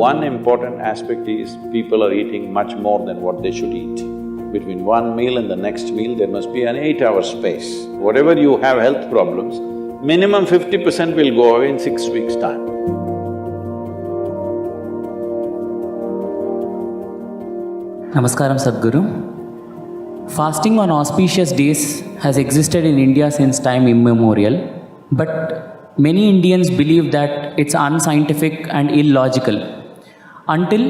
One important aspect is people are eating much more than what they should eat. Between one meal and the next meal, there must be an 8-hour space. Whatever you have health problems, minimum 50% will go away in 6 weeks' time. Namaskaram Sadhguru. Fasting on auspicious days has existed in India since time immemorial, but many Indians believe that it's unscientific and illogical. Until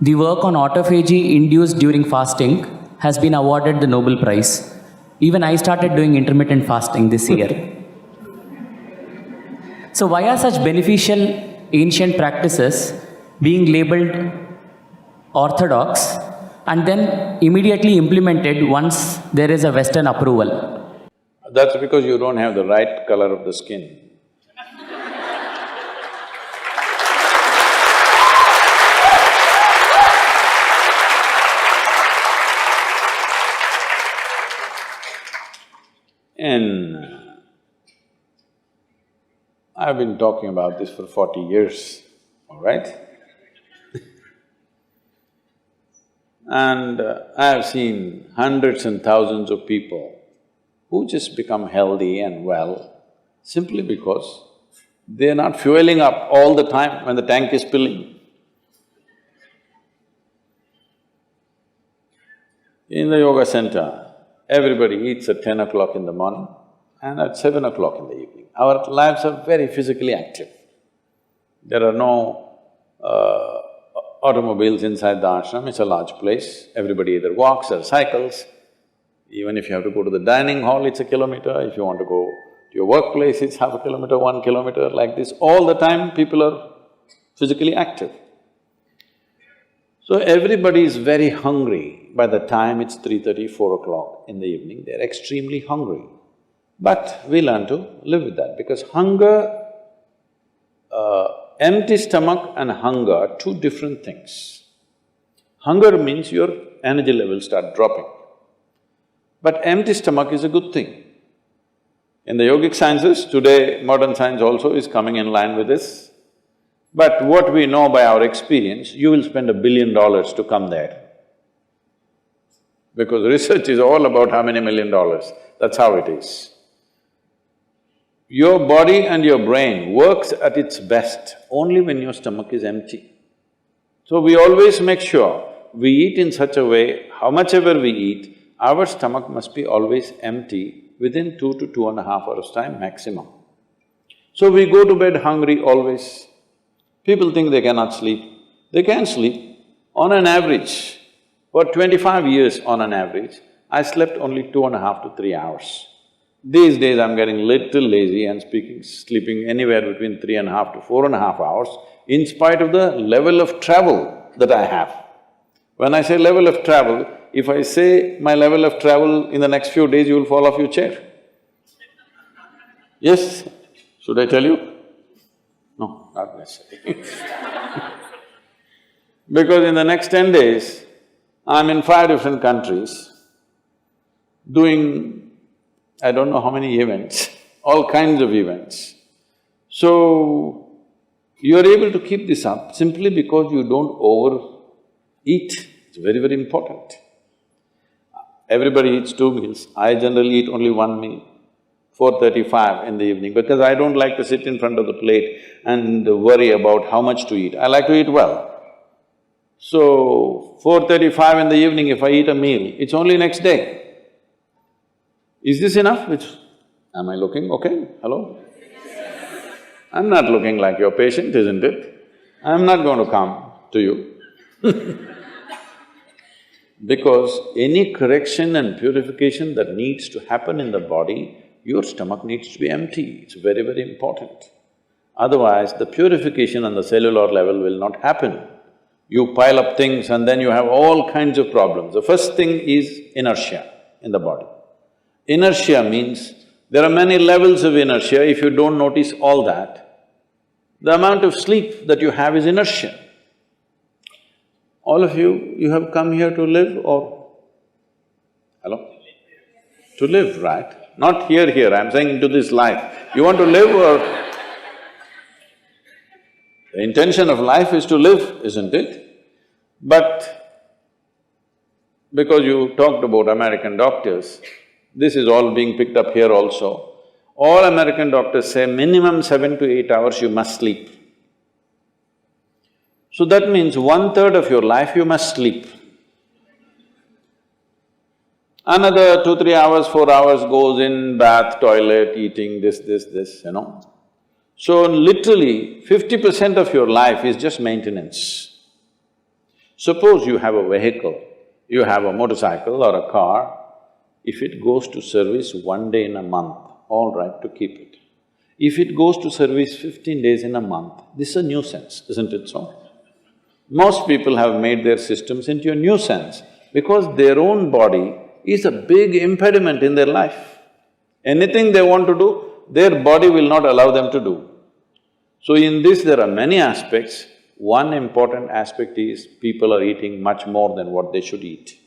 the work on autophagy induced during fasting has been awarded the Nobel Prize. Even I started doing intermittent fasting this year. So why are such beneficial ancient practices being labeled orthodox and then immediately implemented once there is a Western approval? That's because you don't have the right color of the skin. I've been talking about this for 40 years, all right? And I have seen hundreds and thousands of people who just become healthy and well simply because they're not fueling up all the time when the tank is filling. In the yoga center, everybody eats at 10 o'clock in the morning and at 7 o'clock in the evening. Our lives are very physically active. There are no automobiles inside the ashram, it's a large place. Everybody either walks or cycles. Even if you have to go to the dining hall, it's a kilometer. If you want to go to your workplace, it's half a kilometer, 1 kilometer, like this. All the time, people are physically active. So everybody is very hungry. By the time it's 3:30, 4 o'clock in the evening, they're extremely hungry. But we learn to live with that because hunger, empty stomach and hunger are two different things. Hunger means your energy levels start dropping. But empty stomach is a good thing. In the yogic sciences, today modern science also is coming in line with this. But what we know by our experience, you will spend $1 billion to come there. Because research is all about how many $1 million, that's how it is. Your body and your brain works at its best only when your stomach is empty. So we always make sure we eat in such a way, how much ever we eat, our stomach must be always empty within 2 to 2.5 hours' time maximum. So we go to bed hungry always. People think they cannot sleep. They can sleep. On an average, for 25 years on an average, I slept only 2.5 to 3 hours. These days I'm getting little lazy and sleeping anywhere between 3.5 to 4.5 hours in spite of the level of travel that I have. When I say level of travel, if I say my level of travel in the next few days, you will fall off your chair. Yes? Should I tell you? No, not necessarily. Because in the next 10 days, I'm in 5 different countries doing I don't know how many events, all kinds of events. So, you're able to keep this up simply because you don't overeat. It's very, very important. Everybody eats 2 meals. I generally eat only 1 meal, 4:35 in the evening, because I don't like to sit in front of the plate and worry about how much to eat. I like to eat well. So, 4:35 in the evening, if I eat a meal, it's only next day. Is this enough? Am I looking okay? Hello? I'm not looking like your patient, isn't it? I'm not going to come to you because any correction and purification that needs to happen in the body, your stomach needs to be empty. It's very, very important. Otherwise, the purification on the cellular level will not happen. You pile up things and then you have all kinds of problems. The first thing is inertia in the body. Inertia means there are many levels of inertia. If you don't notice all that, the amount of sleep that you have is inertia. All of you have come here to live or… Hello? To live, right? Not here, I'm saying into this life. You want to live or… The intention of life is to live, isn't it? But because you talked about American doctors, this is all being picked up here also. All American doctors say minimum 7 to 8 hours you must sleep. So that means 1/3 of your life you must sleep. Another 2, 3 hours, 4 hours goes in bath, toilet, eating, this, So literally 50% of your life is just maintenance. Suppose you have a vehicle, you have a motorcycle or a car, if it goes to service 1 day in a month, all right to keep it. If it goes to service 15 days in a month, this is a nuisance, isn't it so? Most people have made their systems into a nuisance because their own body is a big impediment in their life. Anything they want to do, their body will not allow them to do. So in this there are many aspects. One important aspect is people are eating much more than what they should eat.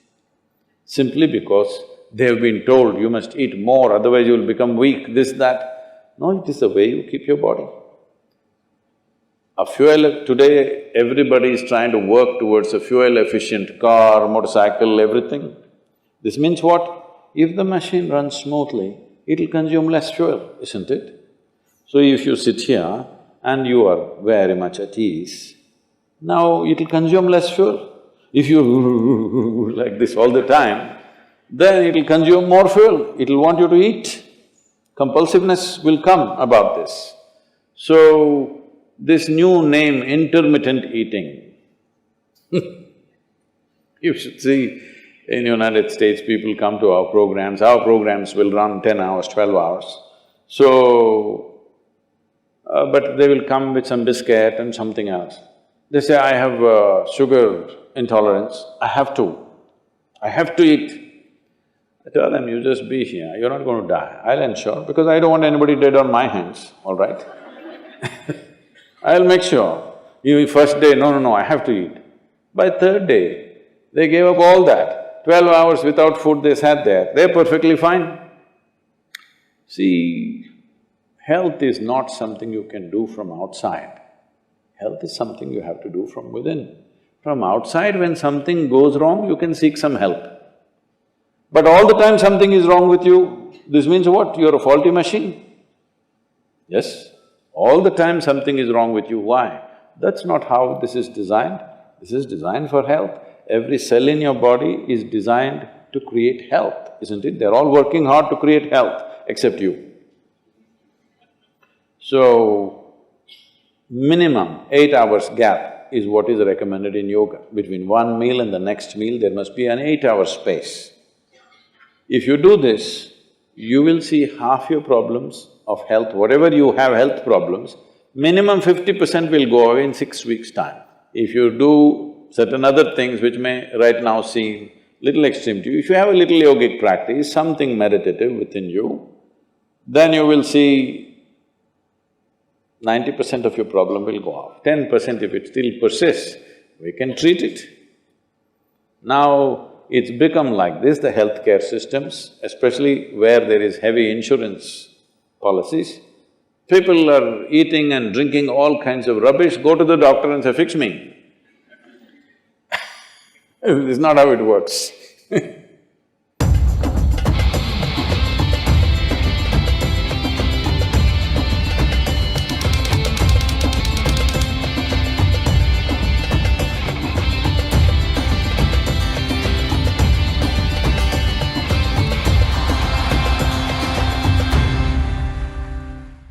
Simply because they have been told, you must eat more, otherwise you will become weak, this, that. No, it is the way you keep your body. Today everybody is trying to work towards a fuel-efficient car, motorcycle, everything. This means what? If the machine runs smoothly, it'll consume less fuel, isn't it? So if you sit here and you are very much at ease, now it'll consume less fuel. If you like this all the time, then it'll consume more fuel, it'll want you to eat. Compulsiveness will come about this. So, this new name, intermittent eating, you should see, in United States, people come to our programs will run 10 hours, 12 hours. So, but they will come with some biscuit and something else. They say, I have sugar intolerance, I have to eat. I tell them, you just be here, you're not going to die, I'll ensure, because I don't want anybody dead on my hands, all right? I'll make sure. You first day, no, I have to eat. By third day, they gave up all that. 12 hours without food they sat there, they're perfectly fine. See, health is not something you can do from outside. Health is something you have to do from within. From outside, when something goes wrong, you can seek some help. But all the time something is wrong with you, this means what? You're a faulty machine. Yes? All the time something is wrong with you, why? That's not how this is designed. This is designed for health. Every cell in your body is designed to create health, isn't it? They're all working hard to create health, except you. So, minimum 8 hours gap is what is recommended in yoga. Between one meal and the next meal, there must be an 8-hour space. If you do this, you will see half your problems of health, whatever you have health problems, minimum 50% will go away in 6 weeks' time. If you do certain other things which may right now seem little extreme to you, if you have a little yogic practice, something meditative within you, then you will see 90% of your problem will go off. 10% if it still persists, we can treat it. Now, it's become like this, the healthcare systems, especially where there is heavy insurance policies. People are eating and drinking all kinds of rubbish, go to the doctor and say, fix me. This is not how it works.